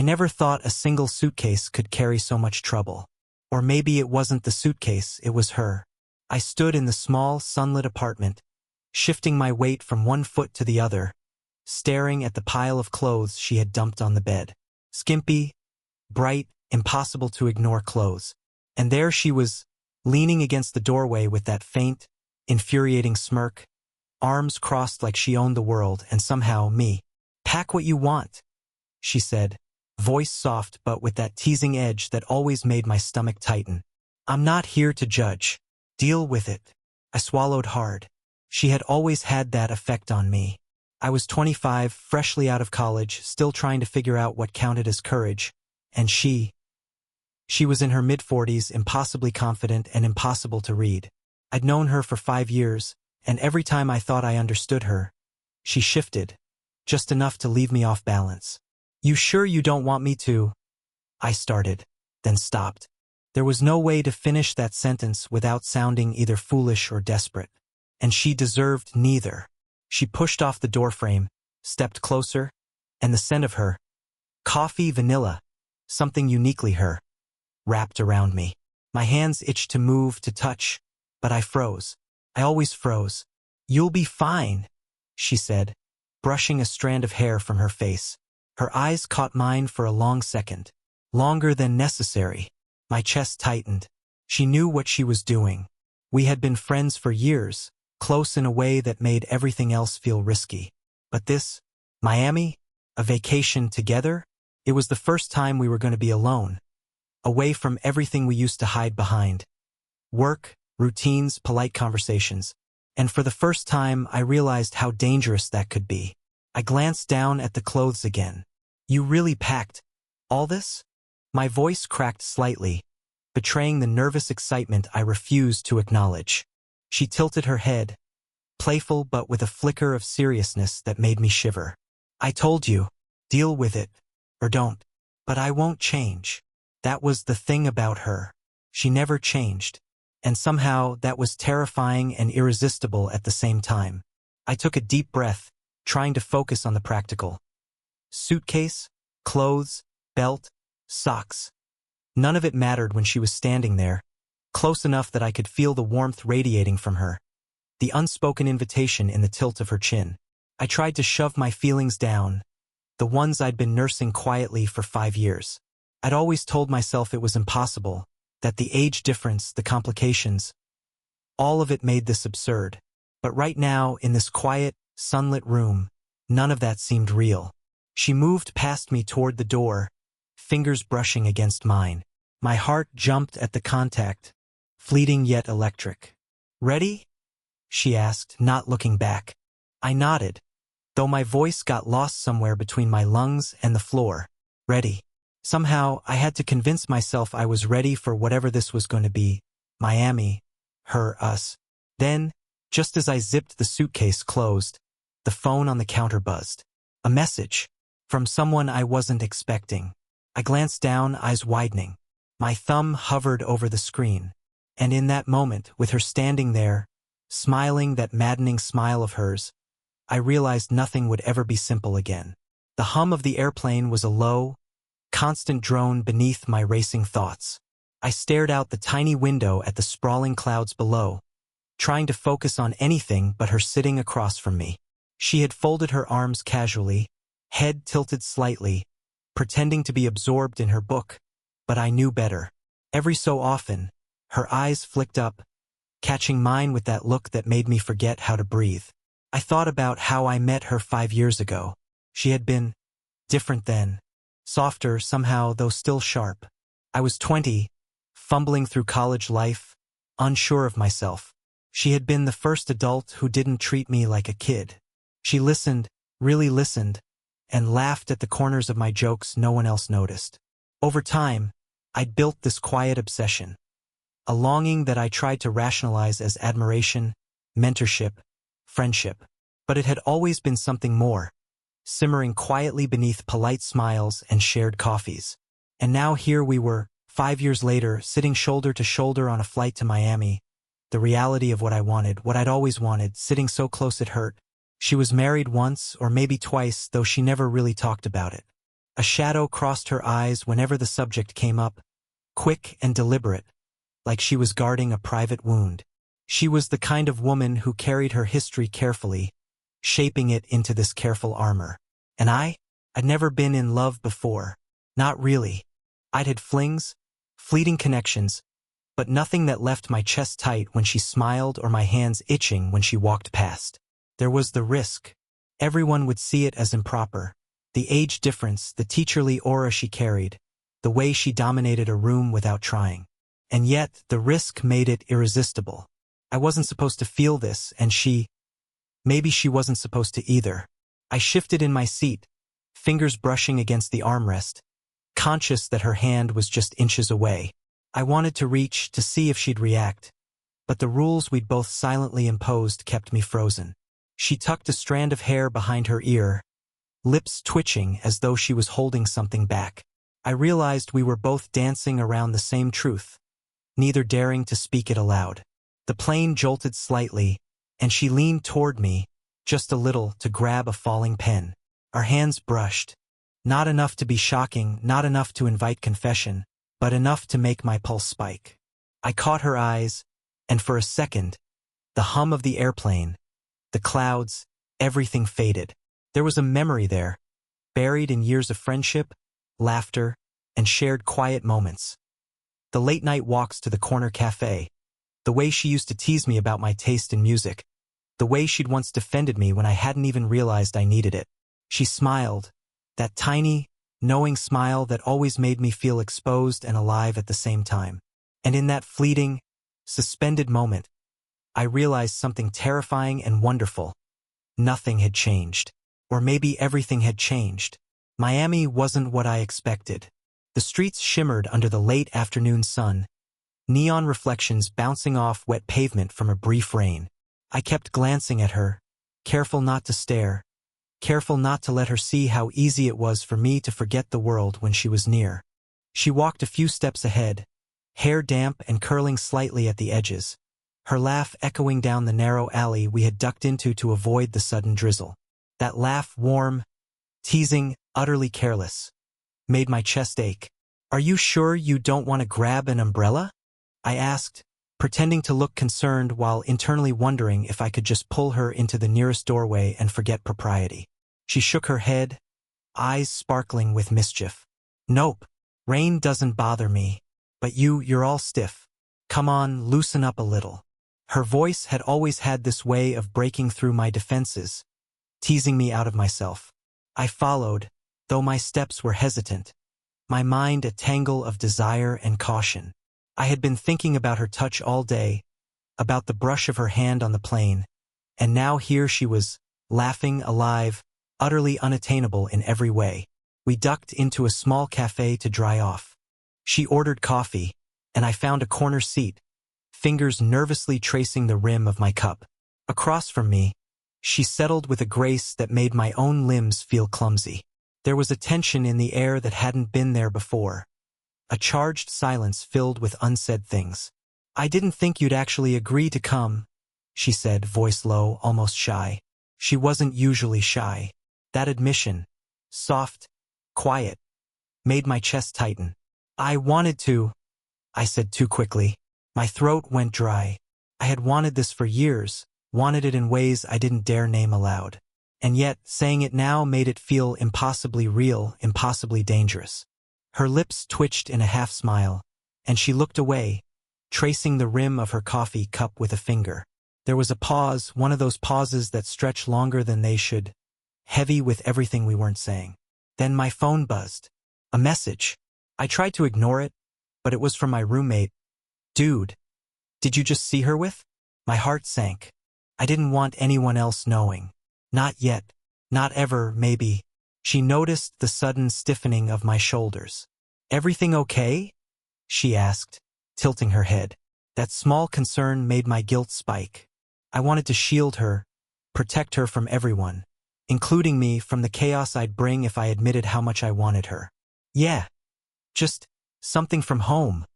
never thought a single suitcase could carry so much trouble. Or maybe it wasn't the suitcase, it was her. I stood in the small, sunlit apartment, shifting my weight from one foot to the other, staring at the pile of clothes she had dumped on the bed. Skimpy, bright, impossible to ignore clothes. And there she was, leaning against the doorway with that faint, infuriating smirk, arms crossed like she owned the world and somehow me. "Pack what you want," she said, voice soft but with that teasing edge that always made my stomach tighten. "I'm not here to judge. Deal with it." I swallowed hard. She had always had that effect on me. I was 25, freshly out of college, still trying to figure out what counted as courage, and she was in her mid-40s, impossibly confident and impossible to read. I'd known her for 5 years, and every time I thought I understood her, she shifted, just enough to leave me off balance. "You sure you don't want me to?" I started, then stopped. There was no way to finish that sentence without sounding either foolish or desperate. And she deserved neither. She pushed off the doorframe, stepped closer, and the scent of her, coffee, vanilla, something uniquely her, wrapped around me. My hands itched to move, to touch, but I froze. I always froze. "You'll be fine," she said, brushing a strand of hair from her face. Her eyes caught mine for a long second, longer than necessary. My chest tightened. She knew what she was doing. We had been friends for years, close in a way that made everything else feel risky. But this, Miami, a vacation together, it was the first time we were going to be alone, away from everything we used to hide behind. Work, routines, polite conversations. And for the first time, I realized how dangerous that could be. I glanced down at the clothes again. "You really packed all this?" My voice cracked slightly, betraying the nervous excitement I refused to acknowledge. She tilted her head, playful but with a flicker of seriousness that made me shiver. "I told you, deal with it, or don't. But I won't change." That was the thing about her. She never changed. And somehow that was terrifying and irresistible at the same time. I took a deep breath, trying to focus on the practical. Suitcase, clothes, belt, socks. None of it mattered when she was standing there, close enough that I could feel the warmth radiating from her, the unspoken invitation in the tilt of her chin. I tried to shove my feelings down, the ones I'd been nursing quietly for 5 years. I'd always told myself it was impossible, that the age difference, the complications, all of it made this absurd. But right now, in this quiet, sunlit room, none of that seemed real. She moved past me toward the door, fingers brushing against mine. My heart jumped at the contact, fleeting yet electric. "Ready?" she asked, not looking back. I nodded, though my voice got lost somewhere between my lungs and the floor. Ready. Somehow, I had to convince myself I was ready for whatever this was going to be. Miami, her, us. Then, just as I zipped the suitcase closed, the phone on the counter buzzed. A message. From someone I wasn't expecting. I glanced down, eyes widening. My thumb hovered over the screen. And in that moment, with her standing there, smiling that maddening smile of hers, I realized nothing would ever be simple again. The hum of the airplane was a low, constant drone beneath my racing thoughts. I stared out the tiny window at the sprawling clouds below, trying to focus on anything but her sitting across from me. She had folded her arms casually, head tilted slightly, pretending to be absorbed in her book, but I knew better. Every so often, her eyes flicked up, catching mine with that look that made me forget how to breathe. I thought about how I met her 5 years ago. She had been different then, softer somehow, though still sharp. I was 20, fumbling through college life, unsure of myself. She had been the first adult who didn't treat me like a kid. She listened, really listened, and laughed at the corners of my jokes no one else noticed. Over time, I'd built this quiet obsession, a longing that I tried to rationalize as admiration, mentorship, friendship. But it had always been something more, simmering quietly beneath polite smiles and shared coffees. And now here we were, 5 years later, sitting shoulder to shoulder on a flight to Miami, the reality of what I wanted, what I'd always wanted, sitting so close it hurt. She was married once, or maybe twice, though she never really talked about it. A shadow crossed her eyes whenever the subject came up, quick and deliberate, like she was guarding a private wound. She was the kind of woman who carried her history carefully, shaping it into this careful armor. And I'd never been in love before. Not really. I'd had flings, fleeting connections, but nothing that left my chest tight when she smiled or my hands itching when she walked past. There was the risk. Everyone would see it as improper. The age difference, the teacherly aura she carried, the way she dominated a room without trying. And yet, the risk made it irresistible. I wasn't supposed to feel this, and maybe she wasn't supposed to either. I shifted in my seat, fingers brushing against the armrest, conscious that her hand was just inches away. I wanted to reach to see if she'd react, but the rules we'd both silently imposed kept me frozen. She tucked a strand of hair behind her ear, lips twitching as though she was holding something back. I realized we were both dancing around the same truth, neither daring to speak it aloud. The plane jolted slightly, and she leaned toward me, just a little, to grab a falling pen. Our hands brushed. Not enough to be shocking, not enough to invite confession, but enough to make my pulse spike. I caught her eyes, and for a second, the hum of the airplane, the clouds, everything faded. There was a memory there, buried in years of friendship, laughter, and shared quiet moments. The late-night walks to the corner cafe, the way she used to tease me about my taste in music, the way she'd once defended me when I hadn't even realized I needed it. She smiled, that tiny, knowing smile that always made me feel exposed and alive at the same time. And in that fleeting, suspended moment, I realized something terrifying and wonderful. Nothing had changed. Or maybe everything had changed. Miami wasn't what I expected. The streets shimmered under the late afternoon sun, neon reflections bouncing off wet pavement from a brief rain. I kept glancing at her, careful not to stare, careful not to let her see how easy it was for me to forget the world when she was near. She walked a few steps ahead, hair damp and curling slightly at the edges, her laugh echoing down the narrow alley we had ducked into to avoid the sudden drizzle. That laugh, warm, teasing, utterly careless, made my chest ache. "Are you sure you don't want to grab an umbrella?" I asked, pretending to look concerned while internally wondering if I could just pull her into the nearest doorway and forget propriety. She shook her head, eyes sparkling with mischief. "Nope, rain doesn't bother me, but you're all stiff. Come on, loosen up a little." Her voice had always had this way of breaking through my defenses, teasing me out of myself. I followed, though my steps were hesitant, my mind a tangle of desire and caution. I had been thinking about her touch all day, about the brush of her hand on the plane, and now here she was, laughing, alive, utterly unattainable in every way. We ducked into a small cafe to dry off. She ordered coffee, and I found a corner seat, fingers nervously tracing the rim of my cup. Across from me, she settled with a grace that made my own limbs feel clumsy. There was a tension in the air that hadn't been there before, a charged silence filled with unsaid things. "I didn't think you'd actually agree to come," she said, voice low, almost shy. She wasn't usually shy. That admission, soft, quiet, made my chest tighten. "I wanted to," I said too quickly. My throat went dry. I had wanted this for years, wanted it in ways I didn't dare name aloud. And yet, saying it now made it feel impossibly real, impossibly dangerous. Her lips twitched in a half-smile, and she looked away, tracing the rim of her coffee cup with a finger. There was a pause, one of those pauses that stretch longer than they should, heavy with everything we weren't saying. Then my phone buzzed. A message. I tried to ignore it, but it was from my roommate. "Dude, did you just see her with?" My heart sank. I didn't want anyone else knowing. Not yet. Not ever, maybe. She noticed the sudden stiffening of my shoulders. "Everything okay?" she asked, tilting her head. That small concern made my guilt spike. I wanted to shield her, protect her from everyone, including me, from the chaos I'd bring if I admitted how much I wanted her. "Yeah. Just something from home,"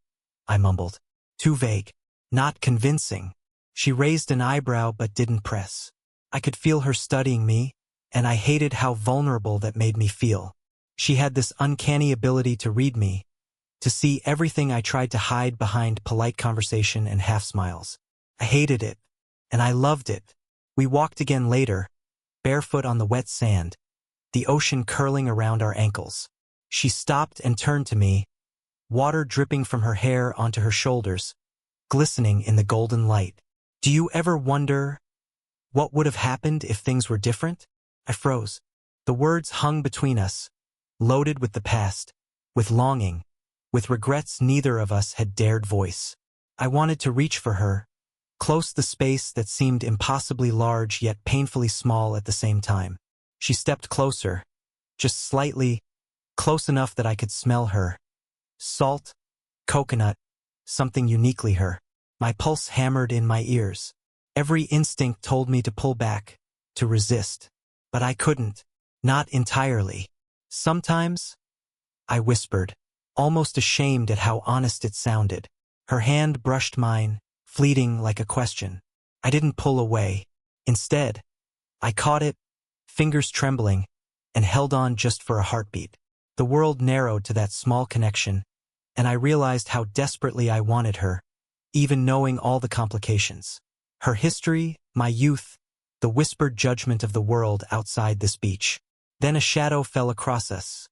I mumbled. Too vague. Not convincing. She raised an eyebrow but didn't press. I could feel her studying me, and I hated how vulnerable that made me feel. She had this uncanny ability to read me, to see everything I tried to hide behind polite conversation and half-smiles. I hated it, and I loved it. We walked again later, barefoot on the wet sand, the ocean curling around our ankles. She stopped and turned to me, water dripping from her hair onto her shoulders, glistening in the golden light. Do you ever wonder what would have happened if things were different? I froze. The words hung between us, loaded with the past, with longing, with regrets neither of us had dared voice. I wanted to reach for her, close the space that seemed impossibly large yet painfully small at the same time. She stepped closer, just slightly, close enough that I could smell her. Salt, coconut, something uniquely her. My pulse hammered in my ears. Every instinct told me to pull back, to resist. But I couldn't. Not entirely. Sometimes, I whispered, almost ashamed at how honest it sounded. Her hand brushed mine, fleeting like a question. I didn't pull away. Instead, I caught it, fingers trembling, and held on just for a heartbeat. The world narrowed to that small connection, and I realized how desperately I wanted her, even knowing all the complications. Her history, my youth, the whispered judgment of the world outside this beach. Then a shadow fell across us.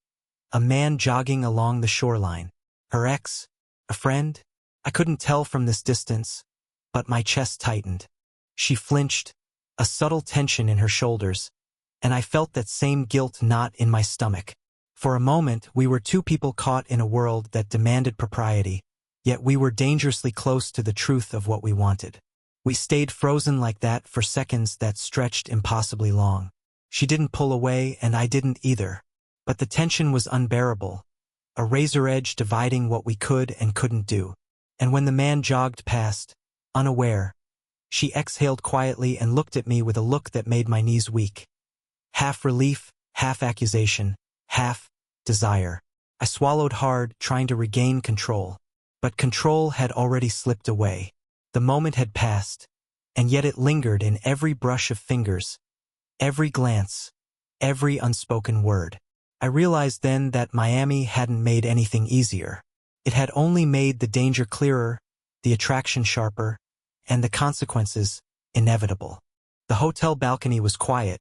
A man jogging along the shoreline. Her ex? A friend? I couldn't tell from this distance, but my chest tightened. She flinched, a subtle tension in her shoulders, and I felt that same guilt knot in my stomach. For a moment, we were two people caught in a world that demanded propriety, yet we were dangerously close to the truth of what we wanted. We stayed frozen like that for seconds that stretched impossibly long. She didn't pull away, and I didn't either. But the tension was unbearable, a razor edge dividing what we could and couldn't do. And when the man jogged past, unaware, she exhaled quietly and looked at me with a look that made my knees weak. Half relief, half accusation, half desire. I swallowed hard, trying to regain control. But control had already slipped away. The moment had passed, and yet it lingered in every brush of fingers, every glance, every unspoken word. I realized then that Miami hadn't made anything easier. It had only made the danger clearer, the attraction sharper, and the consequences inevitable. The hotel balcony was quiet,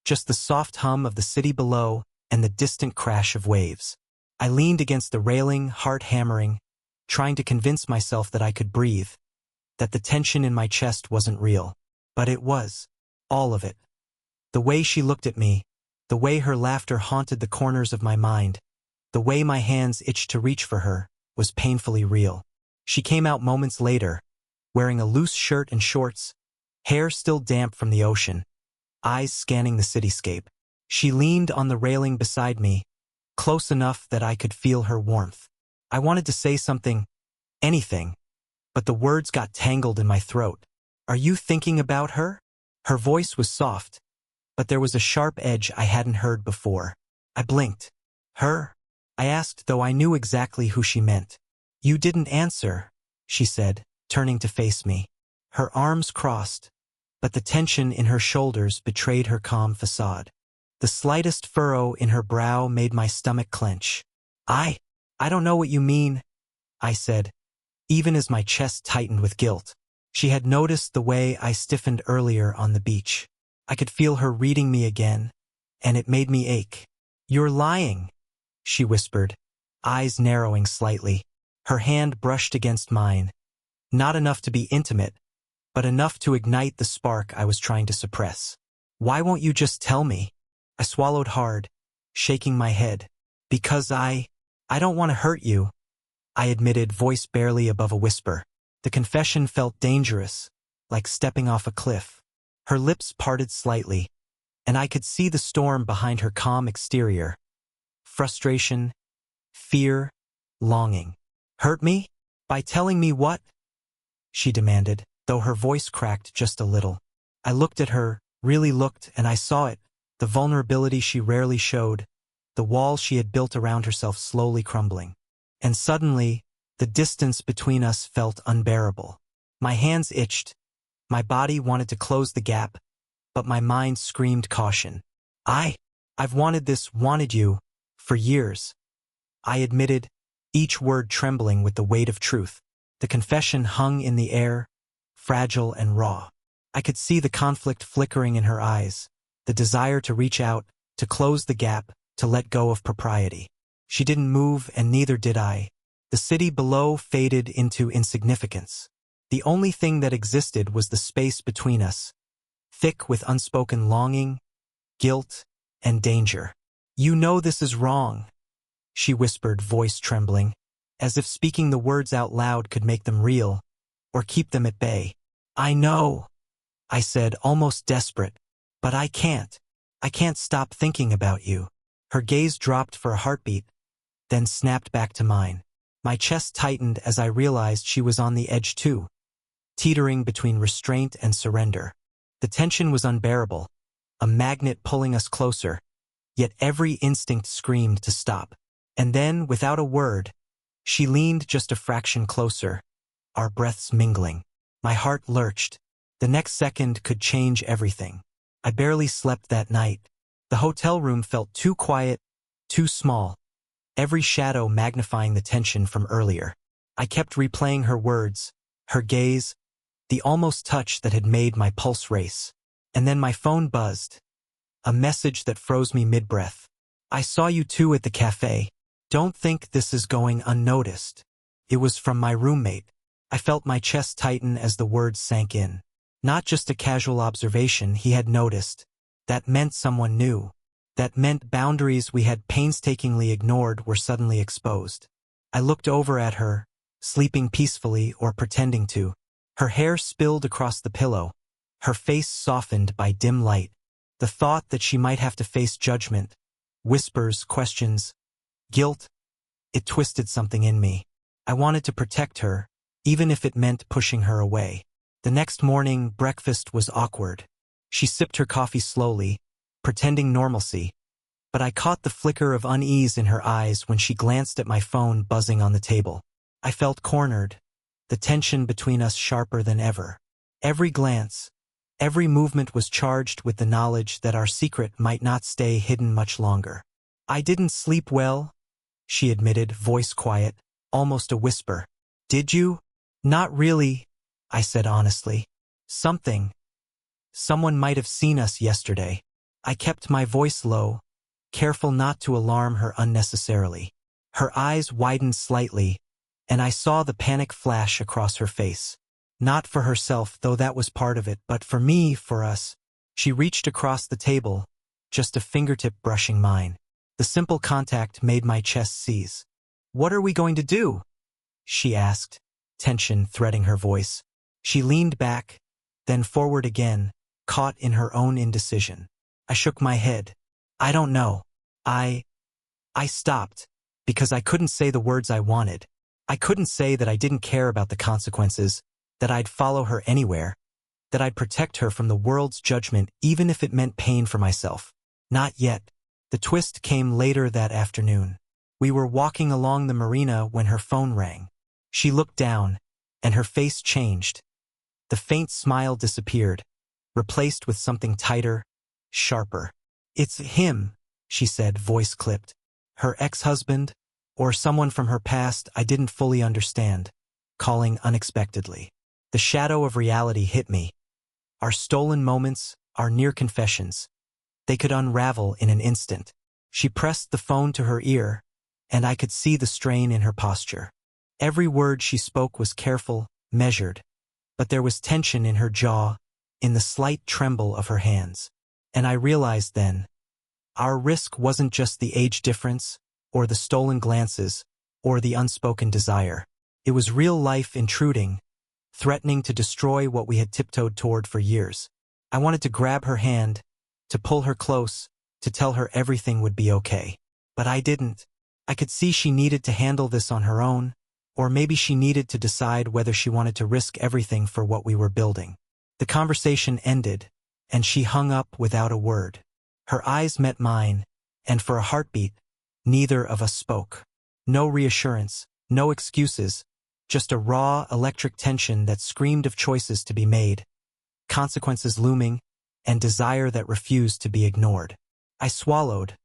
just the soft hum of the city below and the distant crash of waves. I leaned against the railing, heart hammering, trying to convince myself that I could breathe, that the tension in my chest wasn't real. But it was. All of it. The way she looked at me, the way her laughter haunted the corners of my mind, the way my hands itched to reach for her, was painfully real. She came out moments later, wearing a loose shirt and shorts, hair still damp from the ocean, eyes scanning the cityscape. She leaned on the railing beside me, close enough that I could feel her warmth. I wanted to say something, anything, but the words got tangled in my throat. Are you thinking about her? Her voice was soft, but there was a sharp edge I hadn't heard before. I blinked. Her? I asked, though I knew exactly who she meant. You didn't answer, she said, turning to face me. Her arms crossed, but the tension in her shoulders betrayed her calm facade. The slightest furrow in her brow made my stomach clench. I don't know what you mean, I said, even as my chest tightened with guilt. She had noticed the way I stiffened earlier on the beach. I could feel her reading me again, and it made me ache. You're lying, she whispered, eyes narrowing slightly. Her hand brushed against mine, not enough to be intimate, but enough to ignite the spark I was trying to suppress. Why won't you just tell me? I swallowed hard, shaking my head. Because I don't want to hurt you, I admitted, voice barely above a whisper. The confession felt dangerous, like stepping off a cliff. Her lips parted slightly, and I could see the storm behind her calm exterior. Frustration, fear, longing. Hurt me? By telling me what? She demanded, though her voice cracked just a little. I looked at her, really looked, and I saw it, the vulnerability she rarely showed, the wall she had built around herself slowly crumbling. And suddenly, the distance between us felt unbearable. My hands itched. My body wanted to close the gap, but my mind screamed caution. I've wanted this, wanted you, For years, I admitted, each word trembling with the weight of truth. The confession hung in the air, fragile and raw. I could see the conflict flickering in her eyes, the desire to reach out, to close the gap, to let go of propriety. She didn't move, and neither did I. The city below faded into insignificance. The only thing that existed was the space between us, thick with unspoken longing, guilt, and danger. "You know this is wrong," she whispered, voice trembling, as if speaking the words out loud could make them real, or keep them at bay. "I know," I said, almost desperate, "but I can't. I can't stop thinking about you." Her gaze dropped for a heartbeat, then snapped back to mine. My chest tightened as I realized she was on the edge too, teetering between restraint and surrender. The tension was unbearable, a magnet pulling us closer, yet every instinct screamed to stop. And then, without a word, she leaned just a fraction closer, our breaths mingling. My heart lurched. The next second could change everything. I barely slept that night. The hotel room felt too quiet, too small, every shadow magnifying the tension from earlier. I kept replaying her words, her gaze, the almost touch that had made my pulse race. And then my phone buzzed. A message that froze me mid-breath. "I saw you two at the cafe. Don't think this is going unnoticed." It was from my roommate. I felt my chest tighten as the words sank in. Not just a casual observation, he had noticed. That meant someone knew. That meant boundaries we had painstakingly ignored were suddenly exposed. I looked over at her, sleeping peacefully or pretending to. Her hair spilled across the pillow, her face softened by dim light. The thought that she might have to face judgment, whispers, questions, guilt, it twisted something in me. I wanted to protect her, even if it meant pushing her away. The next morning, breakfast was awkward. She sipped her coffee slowly, pretending normalcy, but I caught the flicker of unease in her eyes when she glanced at my phone buzzing on the table. I felt cornered, the tension between us sharper than ever. Every glance, every movement was charged with the knowledge that our secret might not stay hidden much longer. "I didn't sleep well," she admitted, voice quiet, almost a whisper. "Did you?" "Not really," I said honestly. Someone might have seen us yesterday." I kept my voice low, careful not to alarm her unnecessarily. Her eyes widened slightly, and I saw the panic flash across her face. Not for herself, though that was part of it, but for me, for us. She reached across the table, just a fingertip brushing mine. The simple contact made my chest seize. "What are we going to do?" she asked, tension threading her voice. She leaned back, then forward again, caught in her own indecision. I shook my head. "I don't know." I stopped, because I couldn't say the words I wanted. I couldn't say that I didn't care about the consequences, that I'd follow her anywhere, that I'd protect her from the world's judgment even if it meant pain for myself. Not yet. The twist came later that afternoon. We were walking along the marina when her phone rang. She looked down, and her face changed. The faint smile disappeared, replaced with something tighter, sharper. "It's him," she said, voice clipped. Her ex-husband, or someone from her past I didn't fully understand, calling unexpectedly. The shadow of reality hit me. Our stolen moments, our near confessions. They could unravel in an instant. She pressed the phone to her ear, and I could see the strain in her posture. Every word she spoke was careful, measured, but there was tension in her jaw, in the slight tremble of her hands. And I realized then, our risk wasn't just the age difference, or the stolen glances, or the unspoken desire. It was real life intruding, threatening to destroy what we had tiptoed toward for years. I wanted to grab her hand, to pull her close, to tell her everything would be okay. But I didn't. I could see she needed to handle this on her own, or maybe she needed to decide whether she wanted to risk everything for what we were building. The conversation ended, and she hung up without a word. Her eyes met mine, and for a heartbeat, neither of us spoke. No reassurance, no excuses, just a raw, electric tension that screamed of choices to be made, consequences looming, and desire that refused to be ignored. I swallowed,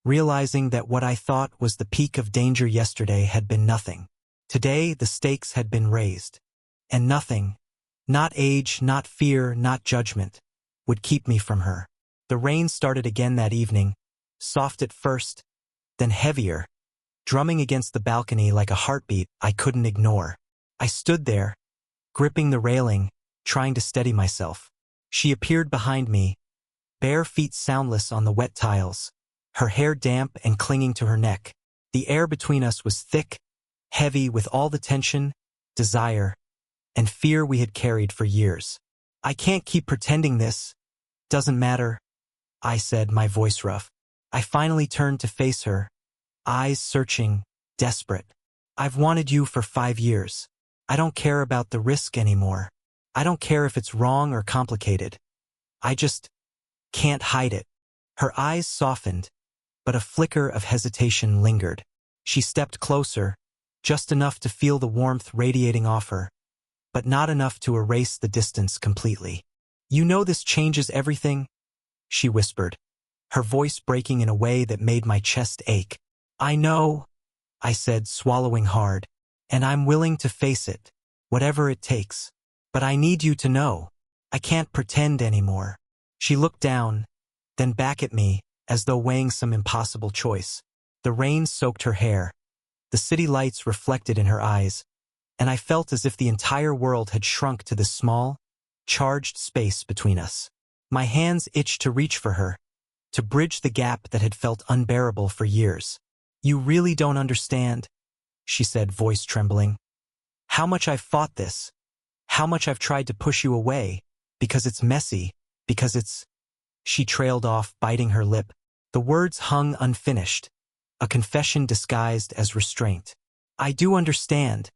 realizing that what I thought was the peak of danger yesterday had been nothing. Today, the stakes had been raised. And nothing, not age, not fear, not judgment, would keep me from her. The rain started again that evening, soft at first, then heavier, drumming against the balcony like a heartbeat I couldn't ignore. I stood there, gripping the railing, trying to steady myself. She appeared behind me, bare feet soundless on the wet tiles, her hair damp and clinging to her neck. The air between us was thick, heavy with all the tension, desire, and fear we had carried for years. I can't keep pretending this. Doesn't matter, I said, my voice rough. I finally turned to face her, eyes searching, desperate. I've wanted you for 5 years. I don't care about the risk anymore. I don't care if it's wrong or complicated. I just can't hide it. Her eyes softened, but a flicker of hesitation lingered. She stepped closer, just enough to feel the warmth radiating off her, but not enough to erase the distance completely. You know this changes everything, she whispered, her voice breaking in a way that made my chest ache. I know, I said, swallowing hard, and I'm willing to face it, whatever it takes. But I need you to know, I can't pretend anymore. She looked down, then back at me, as though weighing some impossible choice. The rain soaked her hair. The city lights reflected in her eyes, and I felt as if the entire world had shrunk to this small, charged space between us. My hands itched to reach for her, to bridge the gap that had felt unbearable for years. You really don't understand, she said, voice trembling. How much I've fought this. How much I've tried to push you away, because it's messy, because it's... She trailed off, biting her lip. The words hung unfinished, a confession disguised as restraint. I do understand,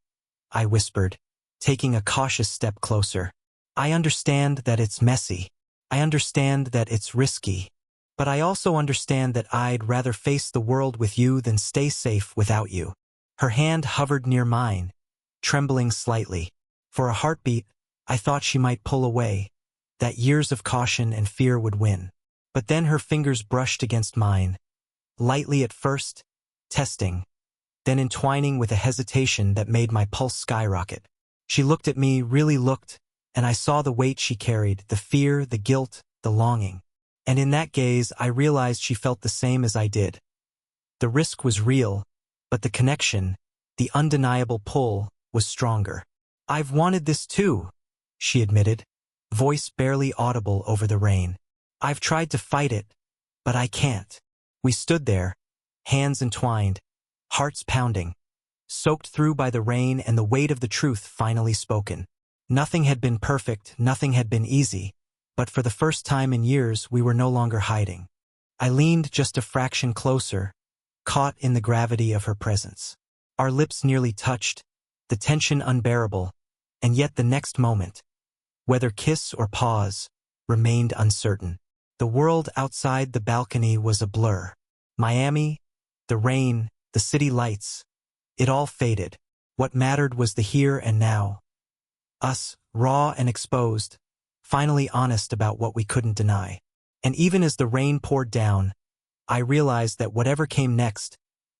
I whispered, taking a cautious step closer. I understand that it's messy. I understand that it's risky. But I also understand that I'd rather face the world with you than stay safe without you. Her hand hovered near mine, trembling slightly. For a heartbeat, I thought she might pull away, that years of caution and fear would win. But then her fingers brushed against mine, lightly at first, testing, then entwining with a hesitation that made my pulse skyrocket. She looked at me, really looked, and I saw the weight she carried, the fear, the guilt, the longing. And in that gaze, I realized she felt the same as I did. The risk was real, but the connection, the undeniable pull, was stronger. I've wanted this too, she admitted, voice barely audible over the rain. I've tried to fight it, but I can't. We stood there, hands entwined, hearts pounding, soaked through by the rain and the weight of the truth finally spoken. Nothing had been perfect, nothing had been easy, but for the first time in years we were no longer hiding. I leaned just a fraction closer, caught in the gravity of her presence. Our lips nearly touched, the tension unbearable, and yet the next moment, whether kiss or pause, remained uncertain. The world outside the balcony was a blur. Miami, the rain, the city lights, it all faded. What mattered was the here and now. Us, raw and exposed, finally honest about what we couldn't deny. And even as the rain poured down, I realized that whatever came next,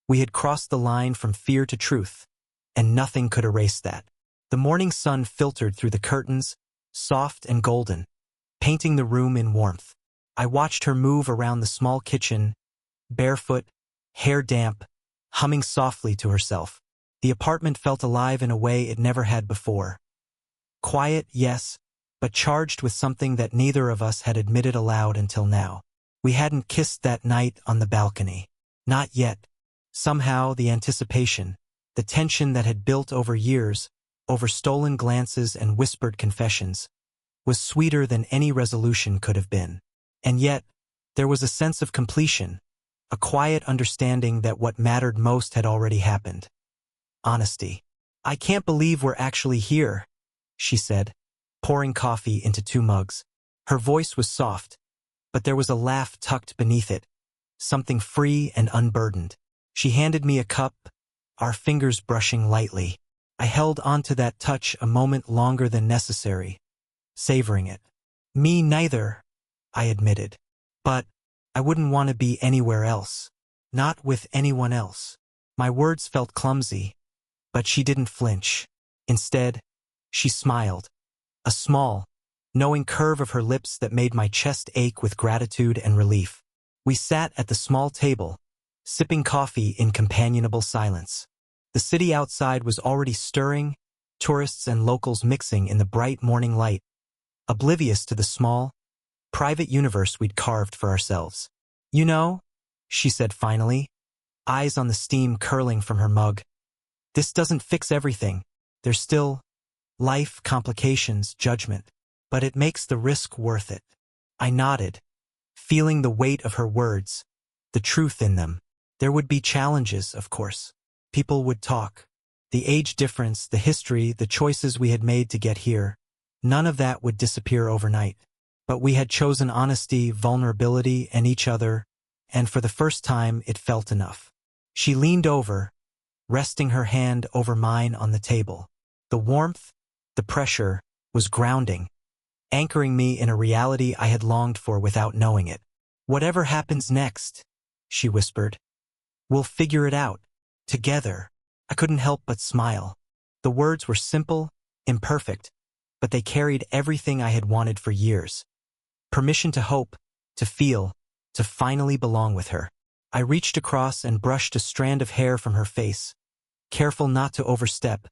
we had crossed the line from fear to truth, and nothing could erase that. The morning sun filtered through the curtains, soft and golden, painting the room in warmth. I watched her move around the small kitchen, barefoot, hair damp, humming softly to herself. The apartment felt alive in a way it never had before. Quiet, yes, but charged with something that neither of us had admitted aloud until now. We hadn't kissed that night on the balcony. Not yet. Somehow, the anticipation, the tension that had built over years, over stolen glances and whispered confessions, was sweeter than any resolution could have been. And yet, there was a sense of completion, a quiet understanding that what mattered most had already happened. Honesty. I can't believe we're actually here, she said, pouring coffee into 2 mugs. Her voice was soft, but there was a laugh tucked beneath it, something free and unburdened. She handed me a cup, our fingers brushing lightly. I held onto that touch a moment longer than necessary, savoring it. Me neither, I admitted. But I wouldn't want to be anywhere else. Not with anyone else. My words felt clumsy, but she didn't flinch. Instead, she smiled. A small, knowing curve of her lips that made my chest ache with gratitude and relief. We sat at the small table, sipping coffee in companionable silence. The city outside was already stirring, tourists and locals mixing in the bright morning light, oblivious to the small, private universe we'd carved for ourselves. You know, she said finally, eyes on the steam curling from her mug. This doesn't fix everything. There's still life, complications, judgment. But it makes the risk worth it. I nodded, feeling the weight of her words, the truth in them. There would be challenges, of course. People would talk. The age difference, the history, the choices we had made to get here, none of that would disappear overnight. But we had chosen honesty, vulnerability, and each other, and for the first time it felt enough. She leaned over, resting her hand over mine on the table. The warmth, the pressure, was grounding, anchoring me in a reality I had longed for without knowing it. Whatever happens next, she whispered, we'll figure it out, together. I couldn't help but smile. The words were simple, imperfect, but they carried everything I had wanted for years. Permission to hope, to feel, to finally belong with her. I reached across and brushed a strand of hair from her face, careful not to overstep,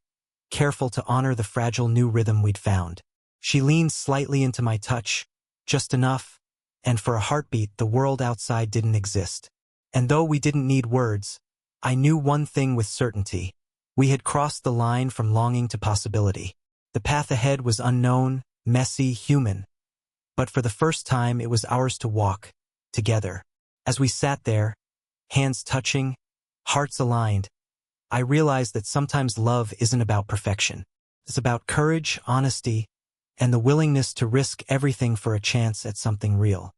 careful to honor the fragile new rhythm we'd found. She leaned slightly into my touch, just enough, and for a heartbeat the world outside didn't exist. And though we didn't need words, I knew one thing with certainty. We had crossed the line from longing to possibility. The path ahead was unknown, messy, human. But for the first time it was ours to walk, together. As we sat there, hands touching, hearts aligned, I realized that sometimes love isn't about perfection. It's about courage, honesty, and the willingness to risk everything for a chance at something real.